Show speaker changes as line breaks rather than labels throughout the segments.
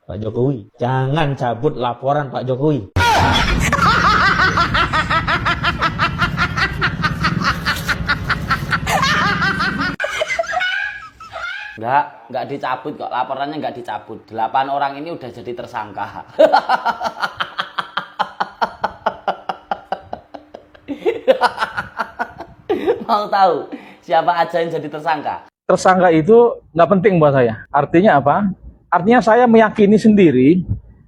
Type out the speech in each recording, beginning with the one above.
Pak Jokowi, jangan cabut laporan Pak Jokowi.
Nggak dicabut kok, laporannya nggak dicabut. 8 orang ini udah jadi tersangka. Mau tahu siapa aja yang jadi tersangka?
Tersangka itu nggak penting buat saya. Artinya apa? Artinya saya meyakini sendiri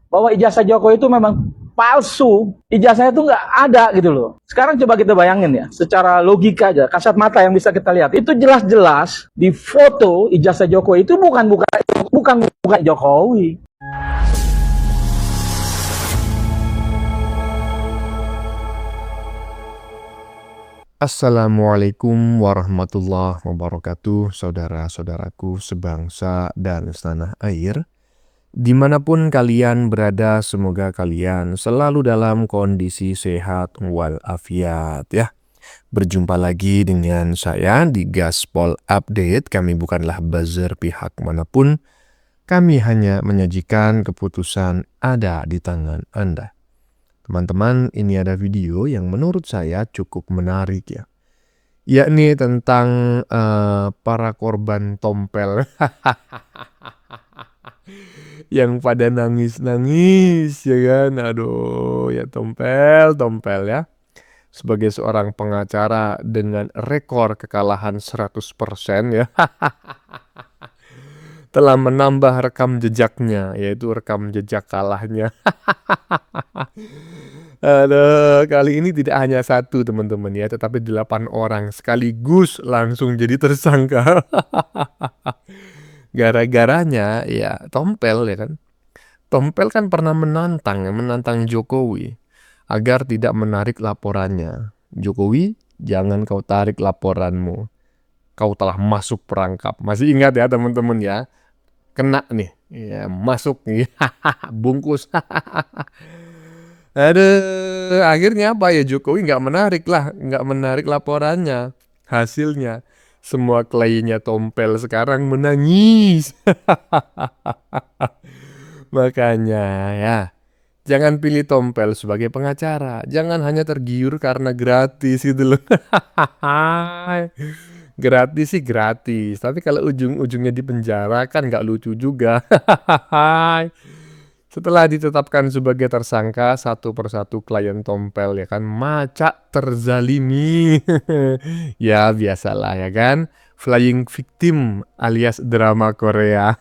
bahwa ijazah Jokowi itu memang palsu. Ijazahnya itu nggak ada gitu loh. Sekarang coba kita bayangin ya, secara logika aja, kasat mata yang bisa kita lihat. Itu jelas-jelas di foto ijazah Jokowi itu bukan Jokowi.
Assalamualaikum warahmatullahi wabarakatuh, saudara-saudaraku sebangsa dan setanah air. Dimanapun kalian berada, semoga kalian selalu dalam kondisi sehat walafiat ya. Berjumpa lagi dengan saya di Gaspol Update. Kami bukanlah buzzer pihak manapun. Kami hanya menyajikan keputusan ada di tangan Anda. Teman-teman, ini ada video yang menurut saya cukup menarik ya. Yakni tentang para korban tompel. Yang pada nangis-nangis ya kan. Aduh ya tompel ya. Sebagai seorang pengacara dengan rekor kekalahan 100% ya. Telah menambah rekam jejaknya, yaitu rekam jejak kalahnya. Aduh, kali ini tidak hanya satu teman-teman ya, tetapi 8 orang sekaligus langsung jadi tersangka. Gara-garanya ya Tompel ya kan. Tompel kan pernah menantang Jokowi agar tidak menarik laporannya. Jokowi, jangan kau tarik laporanmu. Kau telah masuk perangkap. Masih ingat ya teman-teman ya? Kena nih, ya, masuk nih, bungkus. Aduh, akhirnya apa ya, Jokowi nggak menarik laporannya. Hasilnya semua kliennya Tompel sekarang menangis. Makanya ya, jangan pilih Tompel sebagai pengacara. Jangan hanya tergiur karena gratis gitu loh. Gratis sih gratis, tapi kalau ujung-ujungnya di penjara kan nggak lucu juga. Setelah ditetapkan sebagai tersangka, satu persatu klien Tompel ya kan macak terzalimi. Ya biasalah ya kan, flying victim alias drama Korea.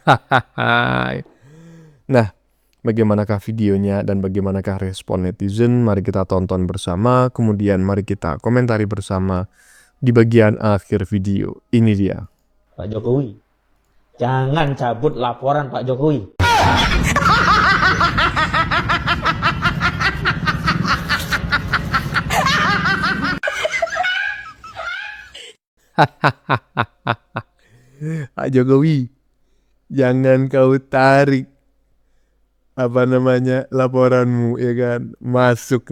Nah, bagaimanakah videonya dan bagaimanakah respon netizen? Mari kita tonton bersama, kemudian mari kita komentari bersama di bagian akhir video. Ini dia.
Pak Jokowi, jangan cabut laporan Pak Jokowi.
Pak Jokowi, jangan kau tarik laporanmu ya kan. Masuk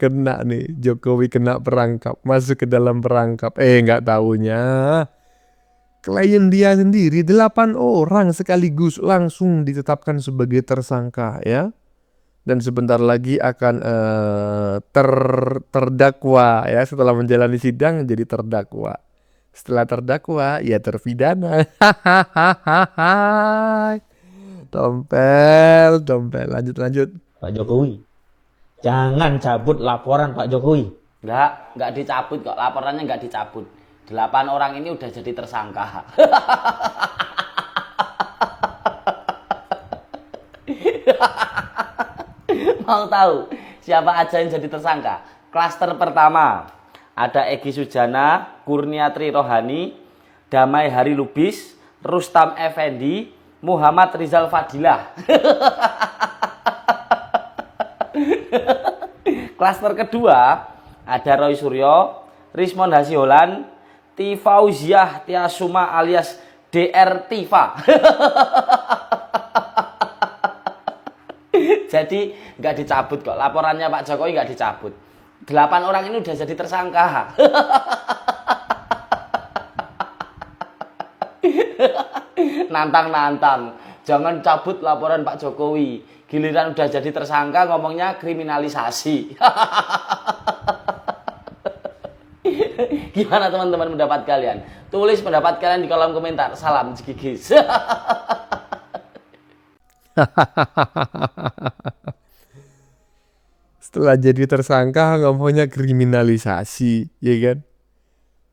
kena nih, Jokowi kena perangkap, masuk ke dalam perangkap. Nggak taunya klien dia sendiri 8 orang sekaligus langsung ditetapkan sebagai tersangka ya. Dan sebentar lagi akan terdakwa ya, setelah menjalani sidang jadi terdakwa. Setelah terdakwa ya terpidana. Tompel, lanjut.
Pak Jokowi, jangan cabut laporan Pak Jokowi.
Nggak dicabut kok, laporannya nggak dicabut. 8 orang ini udah jadi tersangka. Mau tahu siapa aja yang jadi tersangka? Klaster pertama ada Egy Sujana, Kurniatri Rohani, Damai Hari Lubis, Rustam Effendi, Muhammad Rizal Fadilah. Klaster kedua ada Roy Suryo, Rismond Hasiholan, Tifauziah Tiasuma alias DR Tifa. Jadi nggak dicabut kok, laporannya Pak Jokowi nggak dicabut. 8 orang ini udah jadi tersangka. Nantang Jangan cabut laporan Pak Jokowi. Giliran udah jadi tersangka ngomongnya kriminalisasi. Gimana teman-teman pendapat kalian? Tulis pendapat kalian di kolom komentar. Salam Jigigis.
Setelah jadi tersangka ngomongnya kriminalisasi, ya kan?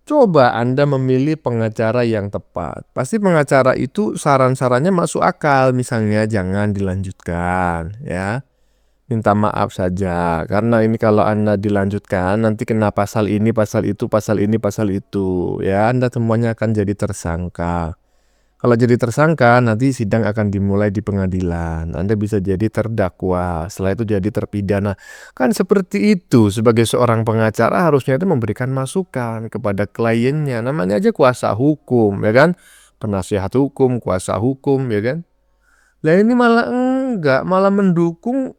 Coba Anda memilih pengacara yang tepat. Pasti pengacara itu saran-sarannya masuk akal. Misalnya jangan dilanjutkan, ya. Minta maaf saja. Karena ini kalau Anda dilanjutkan nanti kena pasal ini, pasal itu, pasal ini, pasal itu, ya. Anda semuanya akan jadi tersangka. Kalau jadi tersangka, nanti sidang akan dimulai di pengadilan. Anda bisa jadi terdakwa, setelah itu jadi terpidana. Kan seperti itu, sebagai seorang pengacara harusnya itu memberikan masukan kepada kliennya. Namanya aja kuasa hukum, ya kan? Penasihat hukum, kuasa hukum, ya kan? Nah ini malah enggak, malah mendukung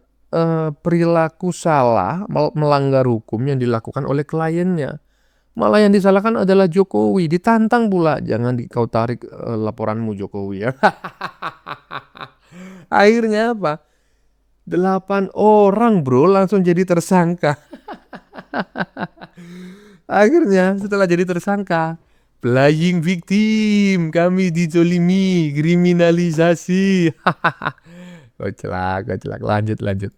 perilaku salah, melanggar hukum yang dilakukan oleh kliennya. Malah yang disalahkan adalah Jokowi, ditantang pula, jangan kau tarik laporanmu Jokowi ya. Akhirnya apa? 8 orang bro langsung jadi tersangka. Akhirnya setelah jadi tersangka, playing victim, kami dizolimi, kriminalisasi. Koclak, lanjut.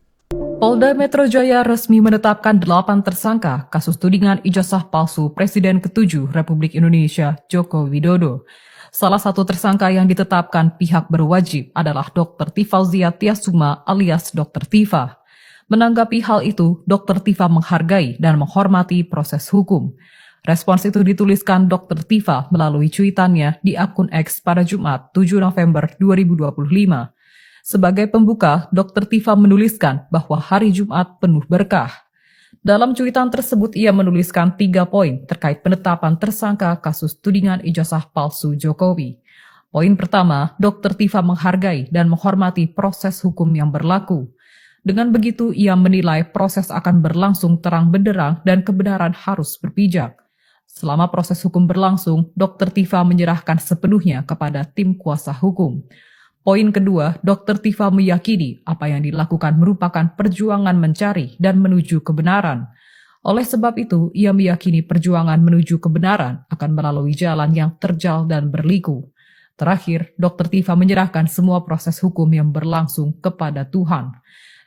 Polda Metro Jaya resmi menetapkan 8 tersangka kasus tudingan ijazah palsu Presiden ke-7 Republik Indonesia Joko Widodo. Salah satu tersangka yang ditetapkan pihak berwajib adalah Dr. Tifauzia Tiasuma alias Dr. Tifa. Menanggapi hal itu, Dr. Tifa menghargai dan menghormati proses hukum. Respons itu dituliskan Dr. Tifa melalui cuitannya di akun X pada Jumat 7 November 2025. Sebagai pembuka, Dr. Tifa menuliskan bahwa hari Jumat penuh berkah. Dalam cuitan tersebut ia menuliskan 3 poin terkait penetapan tersangka kasus tudingan ijazah palsu Jokowi. Poin pertama, Dr. Tifa menghargai dan menghormati proses hukum yang berlaku. Dengan begitu, ia menilai proses akan berlangsung terang benderang dan kebenaran harus berpijak. Selama proses hukum berlangsung, Dr. Tifa menyerahkan sepenuhnya kepada tim kuasa hukum. Poin kedua, Dr. Tifa meyakini apa yang dilakukan merupakan perjuangan mencari dan menuju kebenaran. Oleh sebab itu, ia meyakini perjuangan menuju kebenaran akan melalui jalan yang terjal dan berliku. Terakhir, Dr. Tifa menyerahkan semua proses hukum yang berlangsung kepada Tuhan.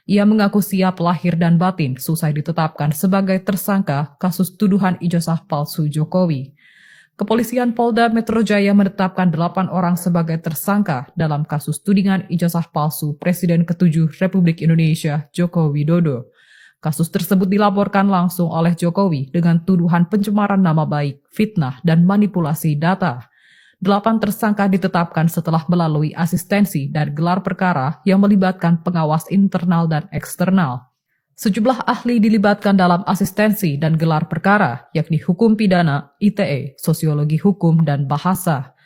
Ia mengaku siap lahir dan batin selesai ditetapkan sebagai tersangka kasus tuduhan ijazah palsu Jokowi. Kepolisian Polda Metro Jaya menetapkan 8 orang sebagai tersangka dalam kasus tudingan ijazah palsu Presiden ke-7 Republik Indonesia Joko Widodo. Kasus tersebut dilaporkan langsung oleh Jokowi dengan tuduhan pencemaran nama baik, fitnah, dan manipulasi data. 8 tersangka ditetapkan setelah melalui asistensi dan gelar perkara yang melibatkan pengawas internal dan eksternal. Sejumlah ahli dilibatkan dalam asistensi dan gelar perkara, yakni hukum pidana, ITE, sosiologi hukum, dan bahasa.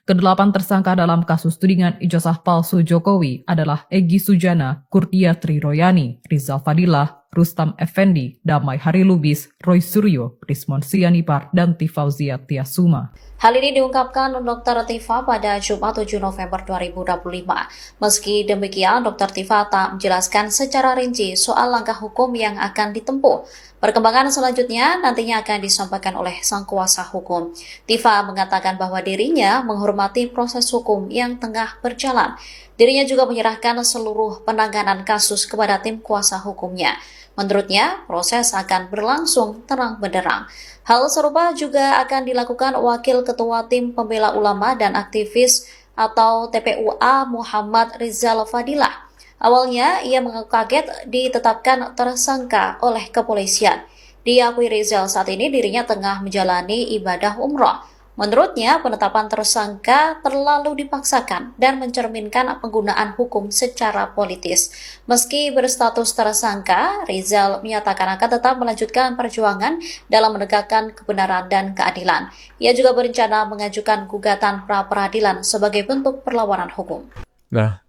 Kedelapan tersangka dalam kasus tudingan ijazah palsu Jokowi adalah Egy Sujana, Kurnia Triroyani, Rizal Fadilah, Rustam Effendi, Damai Hari Lubis, Roy Suryo, Rismon Sianipar, dan Tifauzia Tiasuma.
Hal ini diungkapkan Dr. Tifa pada Jumat 7 November 2025. Meski demikian, Dr. Tifa tak menjelaskan secara rinci soal langkah hukum yang akan ditempuh. Perkembangan selanjutnya nantinya akan disampaikan oleh sang kuasa hukum. Tifa mengatakan bahwa dirinya menghormati proses hukum yang tengah berjalan. Dirinya juga menyerahkan seluruh penanganan kasus kepada tim kuasa hukumnya. Menurutnya, proses akan berlangsung terang benderang. Hal serupa juga akan dilakukan Wakil Ketua Tim Pembela Ulama dan Aktivis atau TPUA Muhammad Rizal Fadilah. Awalnya, ia mengaku kaget ditetapkan tersangka oleh kepolisian. Diakui Rizal saat ini dirinya tengah menjalani ibadah umroh. Menurutnya, penetapan tersangka terlalu dipaksakan dan mencerminkan penggunaan hukum secara politis. Meski berstatus tersangka, Rizal menyatakan akan tetap melanjutkan perjuangan dalam menegakkan kebenaran dan keadilan. Ia juga berencana mengajukan gugatan pra-peradilan sebagai bentuk perlawanan hukum.
Nah,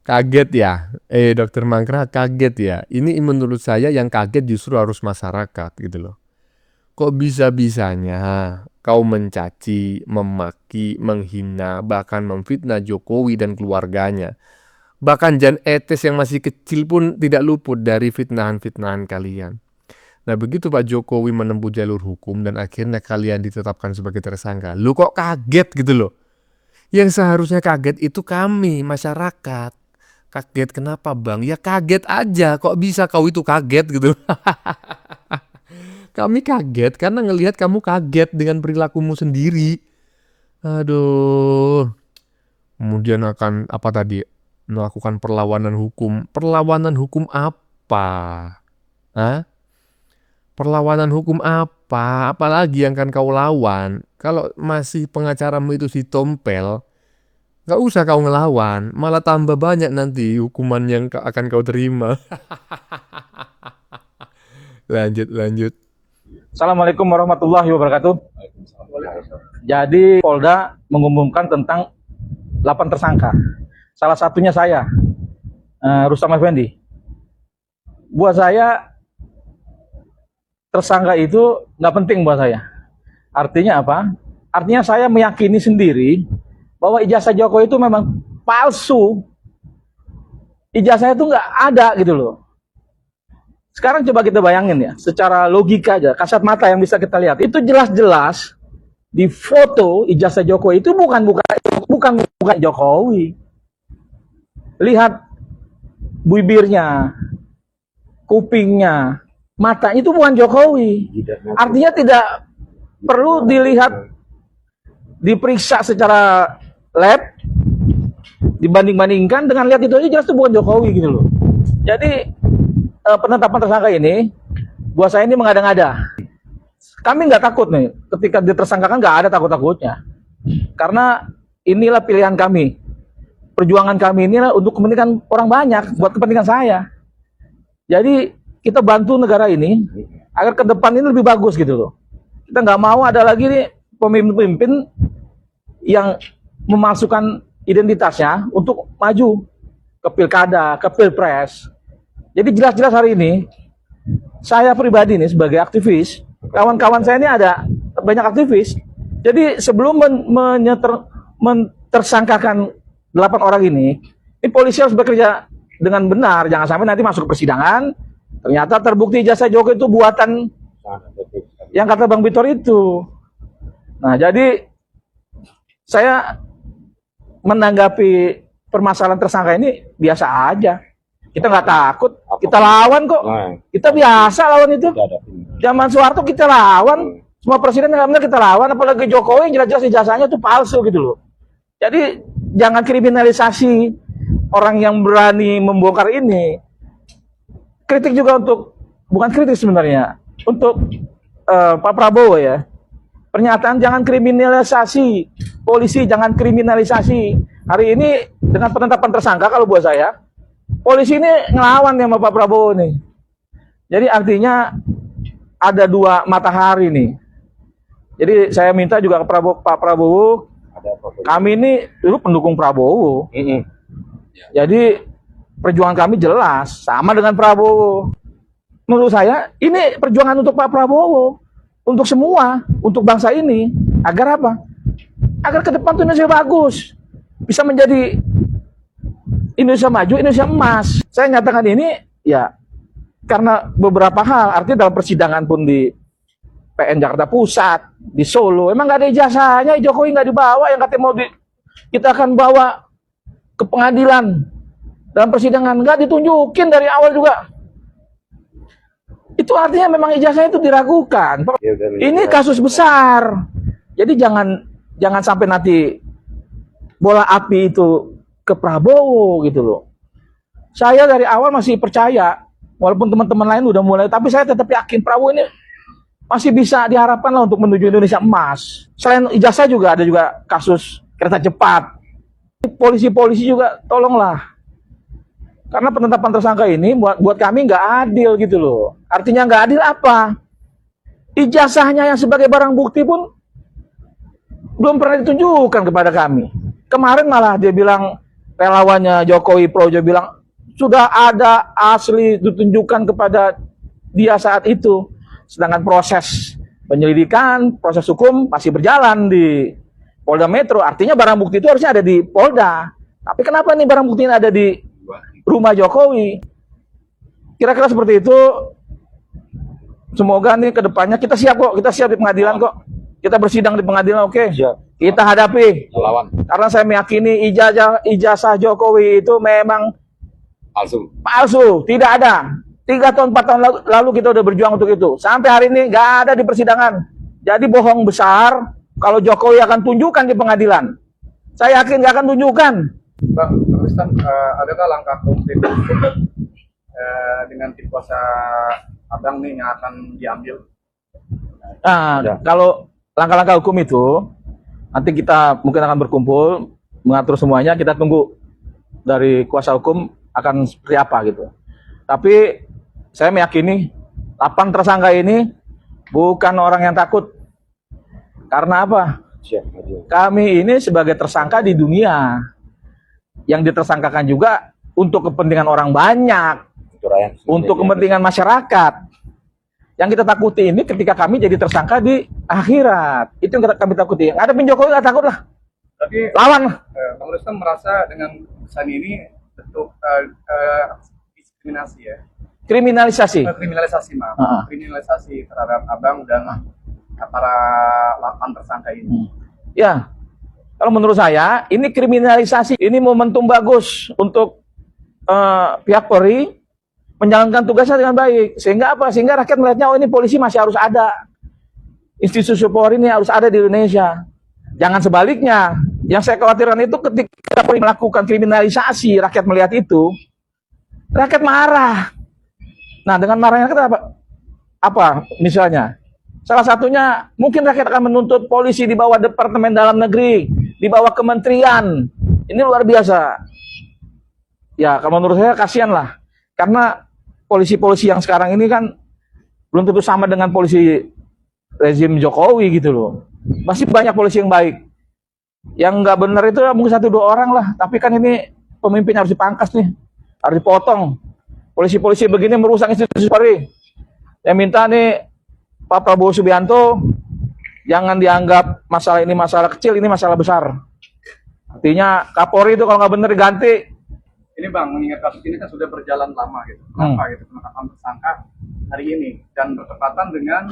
kaget ya, Dokter Mangkra kaget ya. Ini menurut saya yang kaget justru harus masyarakat gitu loh. kok bisa-bisanya kau mencaci, memaki, menghina, bahkan memfitnah Jokowi dan keluarganya. Bahkan Jan Etes yang masih kecil pun tidak luput dari fitnahan-fitnahan kalian. Nah begitu Pak Jokowi menempuh jalur hukum dan akhirnya kalian ditetapkan sebagai tersangka. Lu kok kaget gitu loh. Yang seharusnya kaget itu kami, masyarakat. Kaget kenapa bang? Ya kaget aja, kok bisa kau itu kaget gitu. Kami kaget karena ngelihat kamu kaget dengan perilakumu sendiri. Aduh. Kemudian akan apa tadi? Melakukan perlawanan hukum. Perlawanan hukum apa? Hah? Perlawanan hukum apa? Apalagi yang akan kau lawan? Kalau masih pengacaramu itu si Tompel, gak usah kau ngelawan. Malah tambah banyak nanti hukuman yang akan kau terima. Lanjut.
Assalamualaikum warahmatullahi wabarakatuh. Jadi Polda mengumumkan tentang 8 tersangka. Salah satunya saya, Rustam Effendi. Buat saya tersangka itu nggak penting buat saya. Artinya apa? Artinya saya meyakini sendiri bahwa ijazah Jokowi itu memang palsu. Ijazah itu nggak ada gitu loh. Sekarang coba kita bayangin ya, secara logika aja, kasat mata yang bisa kita lihat, itu jelas-jelas di foto ijazah Jokowi itu bukan Jokowi. Lihat bibirnya, kupingnya, matanya itu bukan Jokowi. Artinya tidak perlu dilihat, diperiksa secara lab, dibanding-bandingkan dengan lihat itu aja jelas itu bukan Jokowi gitu loh. Jadi penetapan tersangka ini buat saya ini mengada-ngada. Kami nggak takut nih ketika ditersangkakan, nggak ada takut-takutnya, karena inilah pilihan kami, perjuangan kami inilah untuk kepentingan orang banyak, buat kepentingan saya. Jadi kita bantu negara ini agar ke depan ini lebih bagus gitu loh. Kita nggak mau ada lagi nih pemimpin-pemimpin yang memasukkan identitasnya untuk maju ke pilkada, ke pilpres. Jadi jelas-jelas hari ini, saya pribadi nih sebagai aktivis, kawan-kawan saya ini ada banyak aktivis. Jadi sebelum tersangkakan 8 orang ini polisi harus bekerja dengan benar. Jangan sampai nanti masuk ke persidangan, ternyata terbukti ijazah Jokowi itu buatan yang kata Bang Bitor itu. Nah jadi saya menanggapi permasalahan tersangka ini biasa aja. Kita nggak takut, kita lawan kok. Kita biasa lawan itu. Zaman Soeharto kita lawan, semua presiden yang benar kita lawan, apalagi Jokowi yang jelas-jelas ijazahnya itu palsu gitu loh. Jadi jangan kriminalisasi orang yang berani membongkar ini. Kritik juga untuk, bukan kritik sebenarnya, untuk Pak Prabowo ya. Pernyataan jangan kriminalisasi, polisi jangan kriminalisasi. Hari ini dengan penetapan tersangka kalau buat saya, polisi ini ngelawan sama Pak Prabowo nih. Jadi artinya ada 2 matahari nih. Jadi saya minta juga ke Pak Prabowo, kami ini dulu pendukung Prabowo. Jadi perjuangan kami jelas sama dengan Prabowo. Menurut saya ini perjuangan untuk Pak Prabowo, untuk semua, untuk bangsa ini. Agar apa? Agar ke depan tuh Indonesia bagus, bisa menjadi Indonesia maju, Indonesia emas. Saya nyatakan ini ya karena beberapa hal. Artinya dalam persidangan pun di PN Jakarta Pusat, di Solo, emang nggak ada ijazahnya. Jokowi nggak dibawa, yang katanya mau kita akan bawa ke pengadilan. Dalam persidangan nggak ditunjukin dari awal juga. Itu artinya memang ijazahnya itu diragukan. Ini kasus besar. Jadi jangan sampai nanti bola api itu ke Prabowo gitu loh. Saya dari awal masih percaya, walaupun teman-teman lain udah mulai, tapi saya tetap yakin Prabowo ini masih bisa diharapkan lah untuk menuju Indonesia emas. Selain ijazah juga ada juga kasus kereta cepat. Polisi-polisi juga tolonglah. Karena penetapan tersangka ini buat kami nggak adil gitu loh. Artinya nggak adil apa? Ijazahnya yang sebagai barang bukti pun belum pernah ditunjukkan kepada kami. Kemarin malah dia bilang, relawannya Jokowi Projo bilang sudah ada asli ditunjukkan kepada dia saat itu. Sedangkan proses Penyelidikan, proses hukum masih berjalan di Polda Metro. Artinya barang bukti itu harusnya ada di Polda. Tapi kenapa nih barang bukti ini ada di rumah Jokowi? Kira-kira seperti itu. Semoga nih ke depannya kita siap kok. Kita siap di pengadilan kok. Kita bersidang di pengadilan, oke? Kita hadapi. Karena saya meyakini ijazah Jokowi itu memang palsu. Tidak ada. 3 tahun 4 tahun lalu kita udah berjuang untuk itu. Sampai hari ini nggak ada di persidangan. Jadi bohong besar kalau Jokowi akan tunjukkan di pengadilan. Saya yakin nggak akan tunjukkan.
Bang, terus adakah langkah konkret dengan tim kuasa Abang nih yang akan diambil?
Nah, kalau langkah-langkah hukum itu nanti kita mungkin akan berkumpul mengatur semuanya. Kita tunggu dari kuasa hukum akan seperti apa gitu. Tapi saya meyakini 8 tersangka ini bukan orang yang takut. Karena apa? Kami ini sebagai tersangka di dunia. Yang ditersangkakan juga untuk kepentingan orang banyak. Untuk kepentingan masyarakat. Yang kita takuti ini ketika kami jadi tersangka di akhirat. Itu yang kami takuti. Ada Jokowi nggak takut lah.
Tapi
lawan lah.
Bang Rustam merasa dengan keputusan ini bentuk diskriminasi ya?
Kriminalisasi.
Kriminalisasi, maaf. Kriminalisasi terhadap Abang dan para 8 tersangka ini.
Ya, kalau menurut saya ini kriminalisasi. Ini momentum bagus untuk pihak Polri menjalankan tugasnya dengan baik. Sehingga apa? Sehingga rakyat melihatnya, oh ini polisi masih harus ada. Institusi Polri ini harus ada di Indonesia. Jangan sebaliknya. Yang saya khawatirkan itu ketika Polri melakukan kriminalisasi, rakyat melihat itu, rakyat marah. Nah, dengan marahnya kita apa misalnya? Salah satunya mungkin rakyat akan menuntut polisi di bawah Departemen Dalam Negeri, di bawah kementerian. Ini luar biasa. Ya, kalau menurut saya kasihan lah. Karena polisi-polisi yang sekarang ini kan belum tentu sama dengan polisi rezim Jokowi gitu loh. Masih banyak polisi yang baik. Yang nggak benar itu mungkin 1-2 orang lah. Tapi kan ini pemimpin harus dipangkas nih. Harus dipotong. Polisi-polisi begini merusak institusi Polri. Yang minta nih Pak Prabowo Subianto jangan dianggap masalah ini masalah kecil, ini masalah besar. Artinya Kapolri itu kalau nggak benar diganti.
Ini Bang, mengingat kasus ini kan sudah berjalan lama gitu. Kenapa gitu penetapan tersangka hari ini dan bertepatan dengan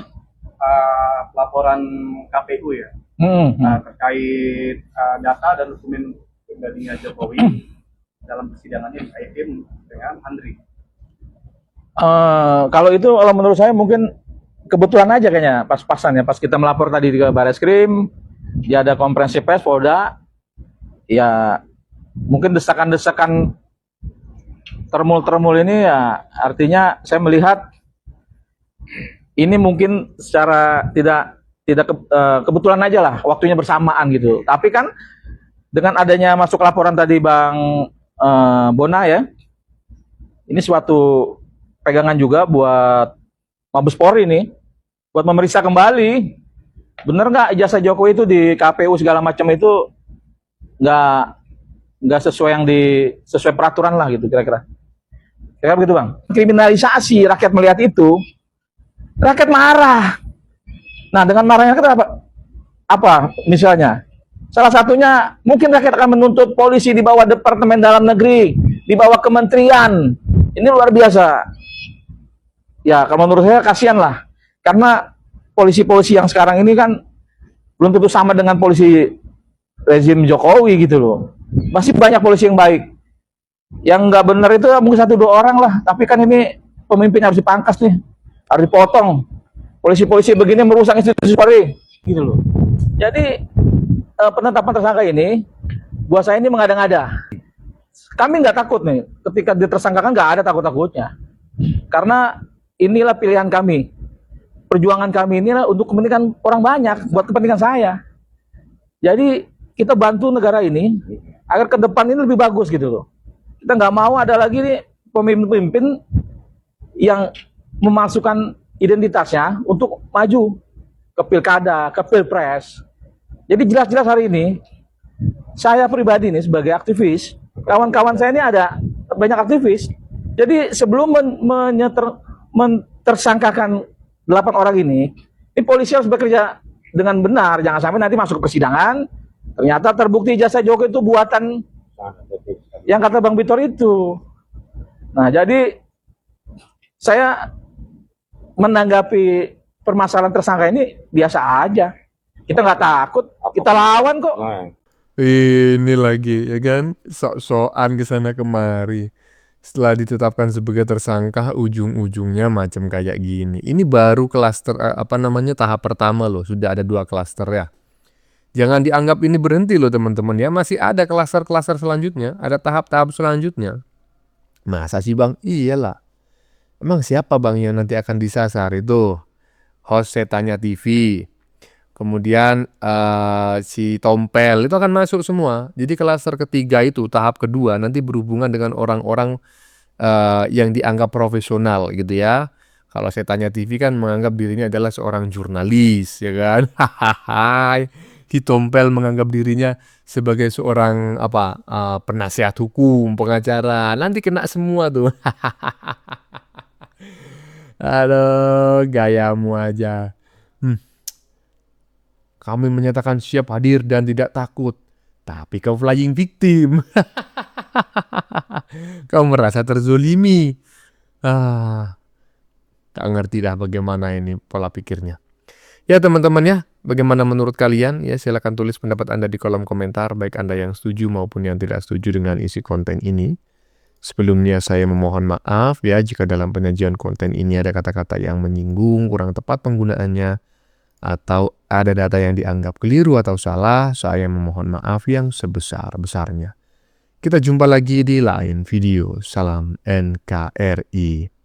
laporan KPU ya terkait data dan dokumen pribadinya Jokowi dalam persidangannya dikaitin dengan Andri.
Kalau itu kalau menurut saya mungkin kebetulan aja kayaknya pas-pasan ya, pas kita melapor tadi di Barreskrim, dia ada konferensi pers Polda, ya mungkin desakan-desakan termul ini ya artinya saya melihat ini mungkin secara tidak kebetulan aja lah waktunya bersamaan gitu. Tapi kan dengan adanya masuk laporan tadi Bang Bona ya, ini suatu pegangan juga buat Mabes Polri ini buat memeriksa kembali bener nggak ijazah Jokowi itu di KPU segala macam itu nggak sesuai sesuai peraturan lah gitu kira-kira begitu Bang. Kriminalisasi, rakyat melihat itu rakyat marah. Nah dengan marahnya kita apa misalnya salah satunya mungkin rakyat akan menuntut polisi di bawah Departemen Dalam Negeri, di bawah kementerian. Ini luar biasa. Ya, kalau menurut saya kasihan lah. Karena polisi-polisi yang sekarang ini kan belum tentu sama dengan polisi rezim Jokowi gitu loh. Masih banyak polisi yang baik. Yang nggak benar itu mungkin 1-2 orang lah. Tapi kan ini pemimpin harus dipangkas nih. Harus dipotong. Polisi-polisi begini merusak institusi Polri. Gitu loh. Jadi penetapan tersangka ini buat saya ini mengada-ngada. Kami nggak takut nih. Ketika ditersangkakan nggak ada takut-takutnya. Karena inilah pilihan kami. Perjuangan kami inilah untuk kepentingan orang banyak, buat kepentingan saya. Jadi kita bantu negara ini agar ke depan ini lebih bagus gitu loh. Kita nggak mau ada lagi nih pemimpin-pemimpin yang memasukkan identitasnya untuk maju ke pilkada, ke pilpres. Jadi jelas-jelas hari ini saya pribadi nih sebagai aktivis, kawan-kawan saya ini ada banyak aktivis. Jadi sebelum mentersangkakan 8 orang ini, Ini polisi harus bekerja dengan benar, jangan sampai nanti masuk ke persidangan ternyata terbukti ijazah Joko itu buatan yang kata Bang Bitor itu. Nah, jadi saya menanggapi permasalahan tersangka ini biasa aja. Kita nggak takut, kita lawan kok.
Ini lagi ya kan, sok-sokan kesana kemari. Setelah ditetapkan sebagai tersangka, ujung-ujungnya macam kayak gini. Ini baru klaster tahap pertama loh, sudah ada 2 klaster ya. Jangan dianggap ini berhenti loh teman-teman ya, masih ada klaster-klaster selanjutnya, ada tahap-tahap selanjutnya. Masa sih Bang? Iyalah. Emang siapa Bang yang nanti akan disasar itu? Host Setannya TV. Kemudian si Tompel itu akan masuk semua. Jadi klaster ketiga itu tahap kedua nanti berhubungan dengan orang-orang yang dianggap profesional gitu ya. Kalau Setannya TV kan menganggap dirinya adalah seorang jurnalis ya kan. Si Tompel menganggap dirinya sebagai seorang penasihat hukum, pengacara. Nanti kena semua tuh. Aduh, gayamu aja. Kami menyatakan siap hadir dan tidak takut. Tapi kau flying victim. Kau merasa terzolimi. Tak ngerti dah bagaimana ini pola pikirnya. Ya teman-teman ya, bagaimana menurut kalian? Ya silakan tulis pendapat Anda di kolom komentar, baik Anda yang setuju maupun yang tidak setuju dengan isi konten ini. Sebelumnya saya memohon maaf ya jika dalam penyajian konten ini ada kata-kata yang menyinggung, kurang tepat penggunaannya, atau ada data yang dianggap keliru atau salah. Saya memohon maaf yang sebesar-besarnya. Kita jumpa lagi di lain video. Salam NKRI.